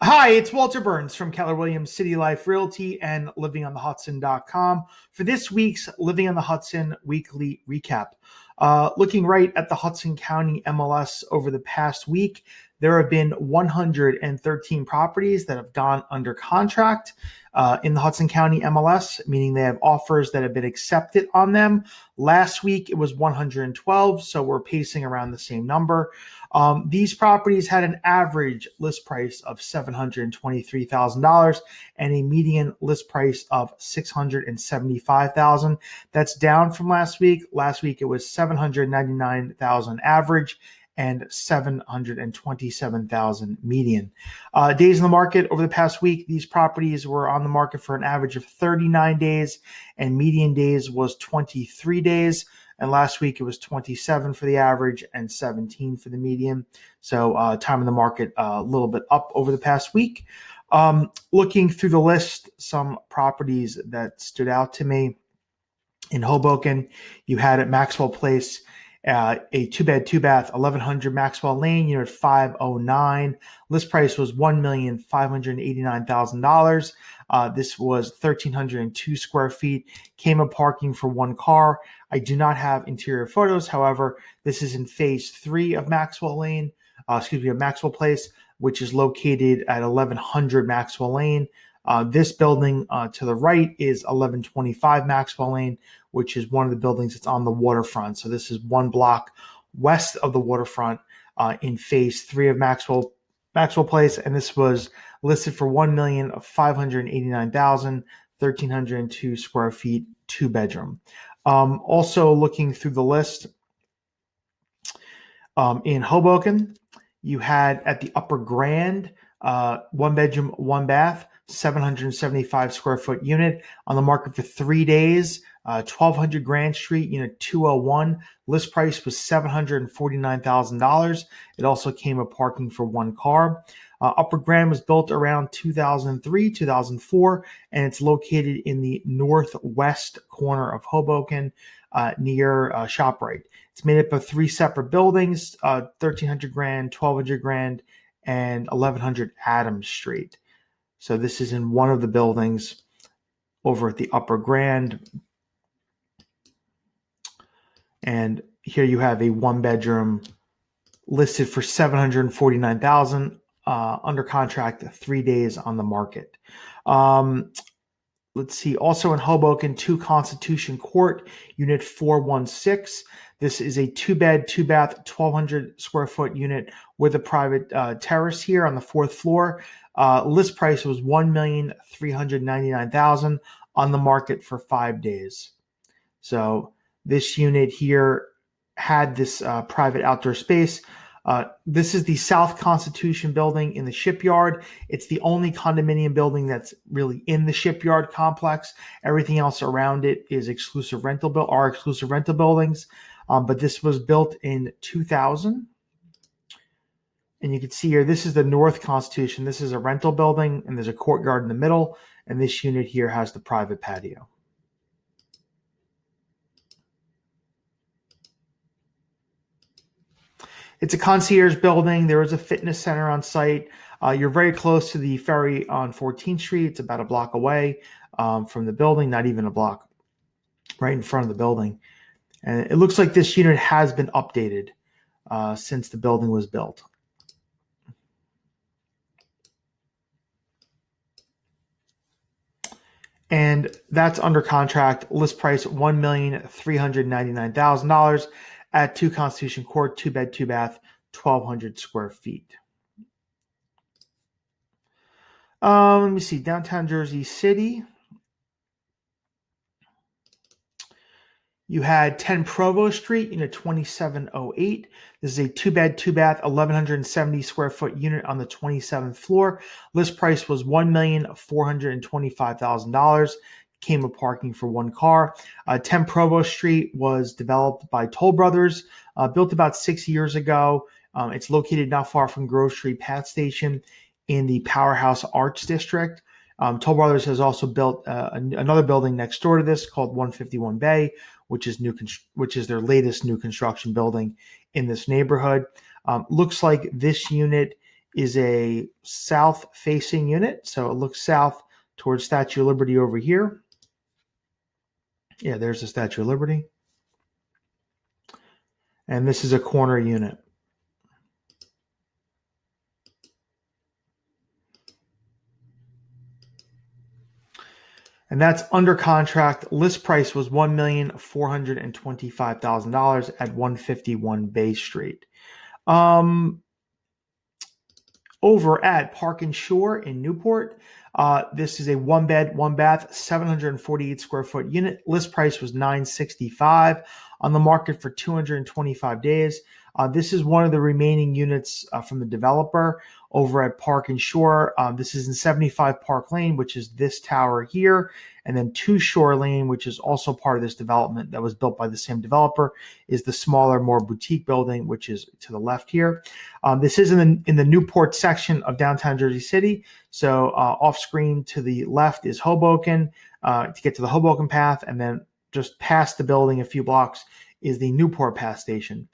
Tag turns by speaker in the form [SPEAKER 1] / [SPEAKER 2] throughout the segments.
[SPEAKER 1] Hi, it's Walter Burns from Keller Williams City Life Realty and livingonthehudson.com for this week's Living on the Hudson weekly recap. Looking right at the Hudson County MLS over the past week, there have been 113 properties that have gone under contract in the Hudson County MLS, meaning they have offers that have been accepted on them. Last week, it was 112, so we're pacing around the same number. These properties had an average list price of $723,000 and a median list price of $675,000. That's down from last week. Last week it was $799,000 average and $727,000 median. Days in the market over the past week, these properties were on the market for an average of 39 days, and median days was 23 days. And last week it was 27 for the average and 17 for the median. So time in the market a little bit up over the past week. Looking through the list, some properties that stood out to me. In Hoboken, you had at Maxwell Place a 2-bed, 2-bath, 1100 Maxwell Lane, unit 509. List price was $1,589,000. This was 1,302 square feet. Came with parking for one car. I do not have interior photos. However, this is in phase 3 of Maxwell Lane, of Maxwell Place, which is located at 1100 Maxwell Lane. This building to the right is 1125 Maxwell Lane, which is one of the buildings that's on the waterfront. So this is one block west of the waterfront in phase 3 of Maxwell Place. And this was listed for $1,589,000, 1,302 square feet, 2-bedroom. Also looking through the list, in Hoboken, you had at the Upper Grand, 1-bedroom, 1-bath, 775 square foot unit on the market for 3 days. 1200 Grand Street, unit 201. List price was $749,000. It also came with parking for one car. Upper Grand was built around 2003, 2004, and it's located in the northwest corner of Hoboken, near ShopRite. It's made up of 3 separate buildings, 1300 Grand, 1200 Grand, and 1100 Adams Street. So this is in one of the buildings over at the Upper Grand. And here you have a 1-bedroom listed for $749,000, under contract 3 days on the market. Let's see. Also in Hoboken, 2 Constitution Court, unit 416. This is a 2-bed, 2-bath, 1,200 square foot unit with a private terrace here on the 4th floor. List price was $1,399,000 on the market for 5 days. So this unit here had this private outdoor space. This is the South Constitution building in the Shipyard. It's the only condominium building that's really in the Shipyard complex. Everything else around it is exclusive rental buildings. But this was built in 2000. And you can see here, this is the North Constitution. This is a rental building, and there's a courtyard in the middle. And this unit here has the private patio. It's a concierge building. There is a fitness center on site. You're very close to the ferry on 14th Street. It's about a block away from the building, not even a block, right in front of the building. And it looks like this unit has been updated since the building was built. And that's under contract. List price $1,399,000 at 2 Constitution Court, 2-bed, 2-bath, 1,200 square feet. Let me see. Downtown Jersey City. You had 10 Provo Street, unit 2708. This is a 2-bed, 2-bath, 1,170 square foot unit on the 27th floor. List price was $1,425,000. Came with parking for one car. 10 Provo Street was developed by Toll Brothers, built about 6 years ago. It's located not far from Grove Street Path Station in the Powerhouse Arts District. Toll Brothers has also built another building next door to this called 151 Bay, which is their latest new construction building in this neighborhood. Looks like this unit is a south-facing unit. So it looks south towards Statue of Liberty over here. Yeah, there's the Statue of Liberty. And this is a corner unit. And that's under contract. List price was $1,425,000 at 151 Bay Street. Over at Park and Shore in Newport, this is a 1-bed, 1-bath, 748 square foot unit. List price was $965, on the market for 225 days. This is one of the remaining units from the developer over at Park and Shore. This is in 75 Park Lane, which is this tower here, and then 2 Shore Lane, which is also part of this development that was built by the same developer, is the smaller, more boutique building, which is to the left here. This is in the Newport section of downtown Jersey City. So off screen to the left is Hoboken, to get to the Hoboken path, and then just past the building a few blocks is the Newport Path Station.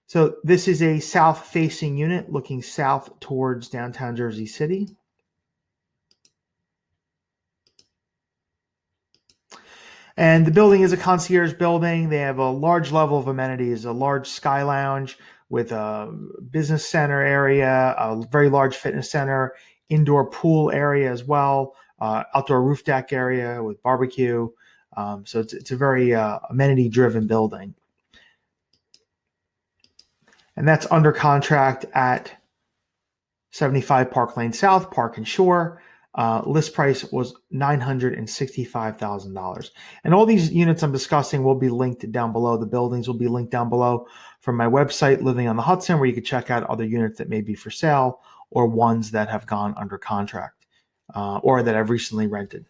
[SPEAKER 1] So this is a south-facing unit looking south towards downtown Jersey City. And the building is a concierge building. They have a large level of amenities, a large sky lounge with a business center area, a very large fitness center, indoor pool area as well, outdoor roof deck area with barbecue. So it's a very amenity-driven building. And that's under contract at 75 Park Lane South, Park and Shore. List price was $965,000. And all these units I'm discussing will be linked down below. The buildings will be linked down below from my website, Living on the Hudson, where you can check out other units that may be for sale or ones that have gone under contract or that I've recently rented.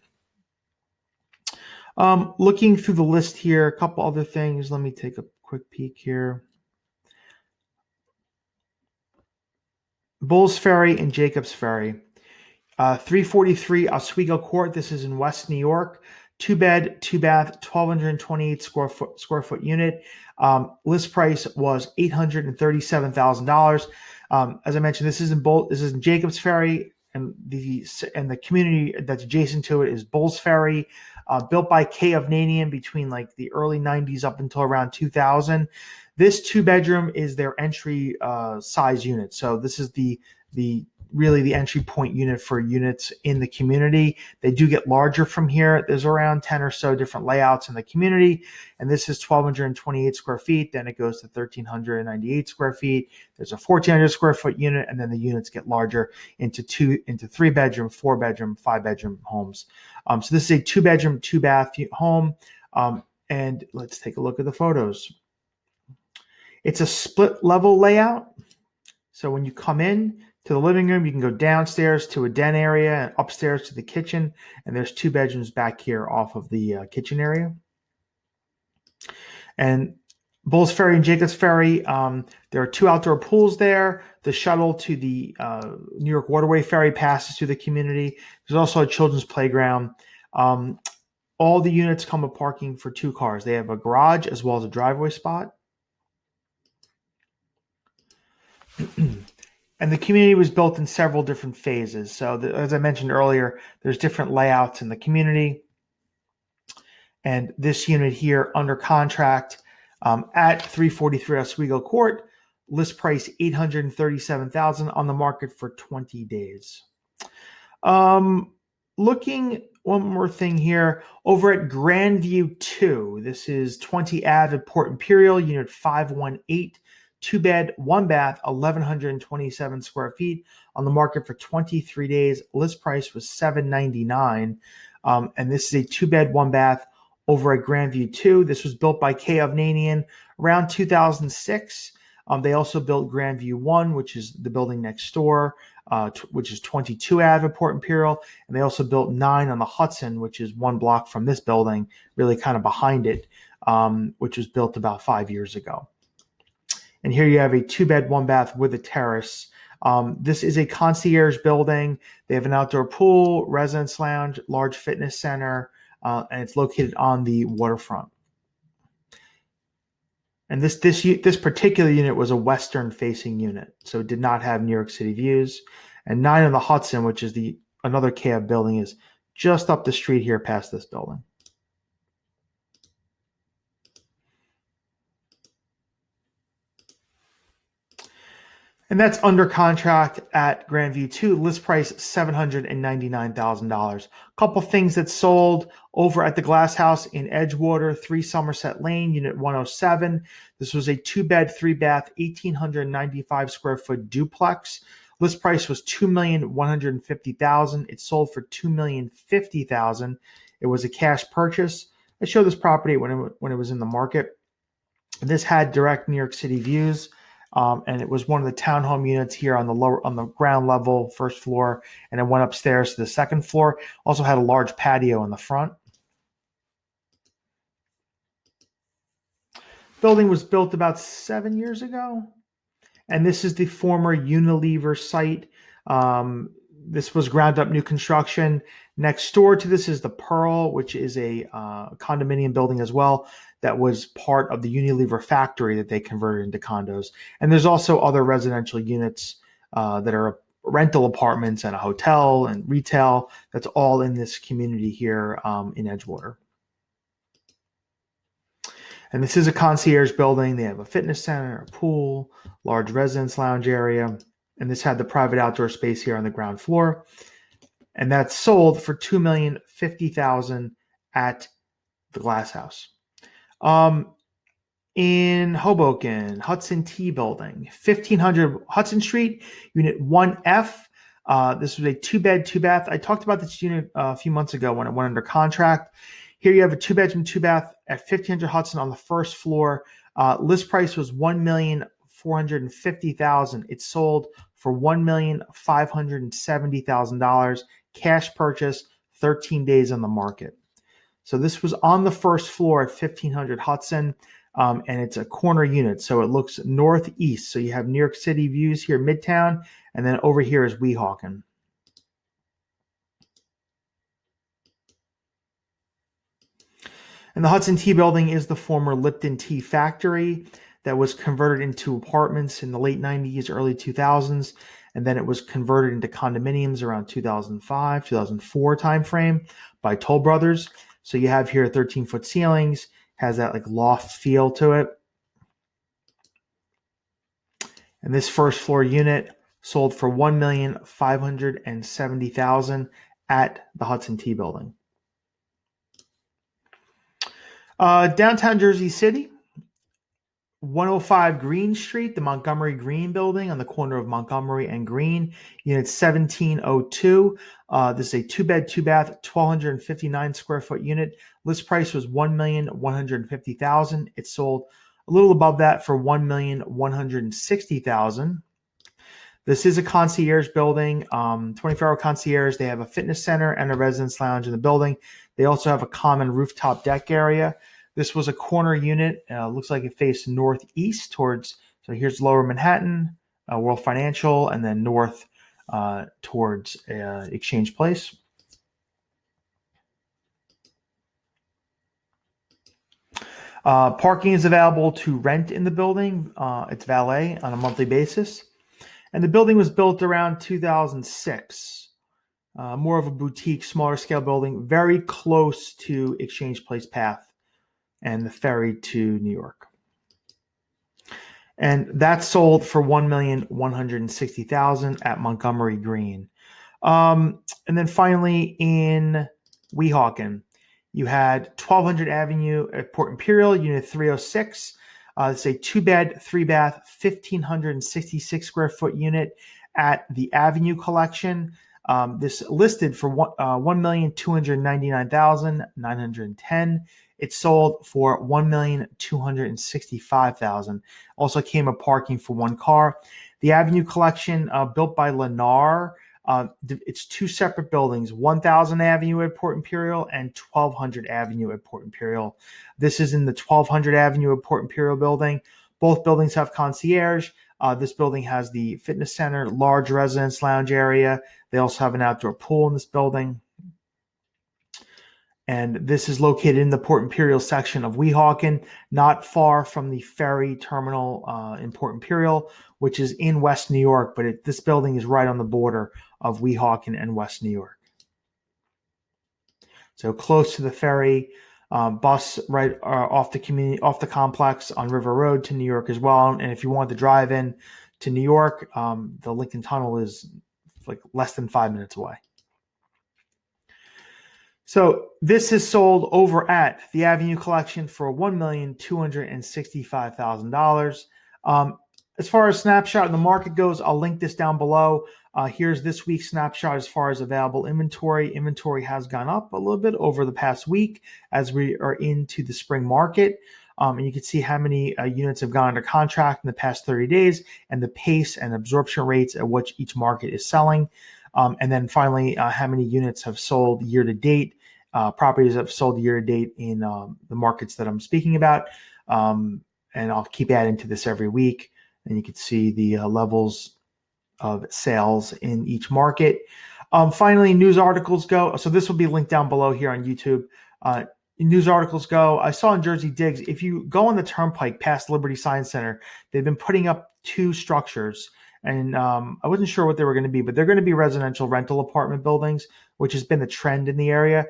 [SPEAKER 1] Looking through the list here, a couple other things. Let me take a quick peek here. Bulls Ferry and Jacobs Ferry. 343 Oswego Court. This is in West New York. 2-bed, 2-bath, 1,228 square foot unit. List price was $837,000. As I mentioned, this is in Jacobs Ferry, and the community that's adjacent to it is Bulls Ferry, built by K. Ovnanian between like the early 90s up until around 2000. This 2-bedroom is their entry size unit. So this is really the entry point unit for units in the community. They do get larger from here. There's around 10 or so different layouts in the community. And this is 1,228 square feet. Then it goes to 1,398 square feet. There's a 1,400 square foot unit. And then the units get larger into 3-bedroom, 4-bedroom, 5-bedroom homes. So this is a 2-bedroom, 2-bath home. And let's take a look at the photos. It's a split level layout. So when you come in to the living room, you can go downstairs to a den area and upstairs to the kitchen. And there's 2 bedrooms back here off of the kitchen area. And Bulls Ferry and Jacobs Ferry, there are 2 outdoor pools there. The shuttle to the New York Waterway Ferry passes through the community. There's also a children's playground. All the units come with parking for 2 cars. They have a garage as well as a driveway spot. And the community was built in several different phases. So as I mentioned earlier, there's different layouts in the community. And this unit here under contract at 343 Oswego Court, list price $837,000, on the market for 20 days. Looking one more thing here over at Grandview 2. This is 20 Ave at Port Imperial, unit 518. 2-bed, 1-bath, 1,127 square feet, on the market for 23 days. List price was $799. And this is a 2-bed, 1-bath over at Grandview 2. This was built by K. Ovnanian around 2006. They also built Grandview 1, which is the building next door, which is 22 Ave at Port Imperial. And they also built 9 on the Hudson, which is 1 block from this building, really kind of behind it, which was built about 5 years ago. And here you have a 2-bed, 1-bath with a terrace. This is a concierge building. They have an outdoor pool, residence lounge, large fitness center, and it's located on the waterfront. And this particular unit was a western facing unit, so it did not have New York City views. And 9 on the Hudson, which is the another KF building, is just up the street here past this building. And that's under contract at Grandview 2. List price $799,000. A couple things that sold over at the Glass House in Edgewater, 3 Somerset Lane, Unit 107. This was a 2-bed, 3-bath, 1,895 square foot duplex. List price was $2,150,000. It sold for $2,050,000. It was a cash purchase. I showed this property when it was in the market. This had direct New York City views. And it was one of the townhome units here on the ground level, first floor, and it went upstairs to the second floor. Also had a large patio in the front. Building was built about 7 years ago, and this is the former Unilever site. This was ground up new construction. Next door to this is the Pearl, which is a condominium building as well. That was part of the Unilever factory that they converted into condos. And there's also other residential units that are rental apartments and a hotel and retail. That's all in this community here in Edgewater. And this is a concierge building. They have a fitness center, a pool, large residence lounge area. And this had the private outdoor space here on the ground floor. And that's sold for $2,050,000 at the Glass House. In Hoboken, Hudson T building, 1500 Hudson Street, Unit 1F. This was a 2-bed, 2-bath. I talked about this unit a few months ago when it went under contract. Here you have a 2-bedroom, 2-bath at 1500 Hudson on the first floor. List price was $1,450,000. It sold for $1,570,000. Cash purchase, 13 days on the market. So this was on the first floor at 1500 Hudson, and it's a corner unit, so it looks northeast. So you have New York City views here, Midtown, and then over here is Weehawken. And the Hudson Tea Building is the former Lipton Tea Factory that was converted into apartments in the late 90s, early 2000s, and then it was converted into condominiums around 2005, 2004 timeframe by Toll Brothers. So you have here 13-foot ceilings, has that like loft feel to it. And this first floor unit sold for $1,570,000 at the Hudson Tea Building. Downtown Jersey City, 105 Green Street, the Montgomery Green building on the corner of Montgomery and Green, unit 1702. This is a 2-bed, 2-bath, 1,259 square foot unit. List price was $1,150,000. It sold a little above that for $1,160,000. This is a concierge building, 24-hour concierge. They have a fitness center and a residence lounge in the building. They also have a common rooftop deck area. This was a corner unit. Looks like it faced northeast towards, so here's Lower Manhattan, World Financial, and then north towards Exchange Place. Parking is available to rent in the building. It's valet on a monthly basis. And the building was built around 2006. More of a boutique, smaller scale building, very close to Exchange Place Path and the ferry to New York. And that sold for $1,160,000 at Montgomery Green. And then finally in Weehawken, you had 1200 Avenue at Port Imperial, Unit 306. It's a 2-bed, 3-bath, 1,566 square foot unit at the Avenue Collection. This listed for $1,299,910. It sold for $1,265,000. Also came with parking for 1 car. The Avenue Collection, built by Lennar. It's 2 separate buildings, 1000 Avenue at Port Imperial and 1200 Avenue at Port Imperial. This is in the 1200 Avenue at Port Imperial building. Both buildings have concierge. This building has the fitness center, large residence lounge area. They also have an outdoor pool in this building. And this is located in the Port Imperial section of Weehawken, not far from the ferry terminal in Port Imperial, which is in West New York. But this building is right on the border of Weehawken and West New York. So close to the ferry, bus right off the complex on River Road to New York as well. And if you want to drive in to New York, the Lincoln Tunnel is like less than 5 minutes away. So this is sold over at the Avenue Collection for $1,265,000. As far as snapshot in the market goes, I'll link this down below. Here's this week's snapshot as far as available inventory. Inventory has gone up a little bit over the past week as we are into the spring market. And you can see how many units have gone under contract in the past 30 days and the pace and absorption rates at which each market is selling. And then finally, how many units have sold year to date. Properties have sold year to date in the markets that I'm speaking about. And I'll keep adding to this every week. And you can see the levels of sales in each market. Finally, news articles go. So this will be linked down below here on YouTube. News articles go. I saw in Jersey Digs, if you go on the Turnpike past Liberty Science Center, they've been putting up 2 structures. And I wasn't sure what they were going to be, but they're going to be residential rental apartment buildings, which has been the trend in the area.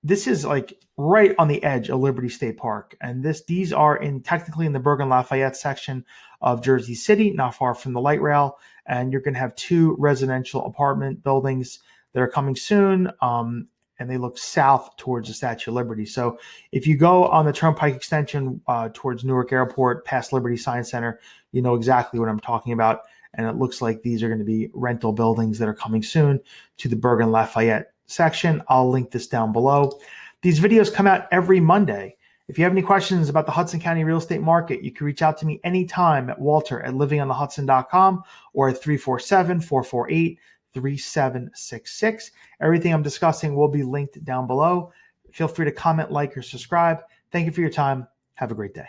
[SPEAKER 1] This is like right on the edge of Liberty State Park. And these are technically in the Bergen Lafayette section of Jersey City, not far from the light rail. And you're going to have 2 residential apartment buildings that are coming soon. And they look south towards the Statue of Liberty. So if you go on the Turnpike extension towards Newark Airport, past Liberty Science Center, you know exactly what I'm talking about. And it looks like these are going to be rental buildings that are coming soon to the Bergen Lafayette section. I'll link this down below. These videos come out every Monday. If you have any questions about the Hudson County real estate market, you can reach out to me anytime at walter@livingonthehudson.com or at 347-448-3766. Everything I'm discussing will be linked down below. Feel free to comment, like, or subscribe. Thank you for your time. Have a great day.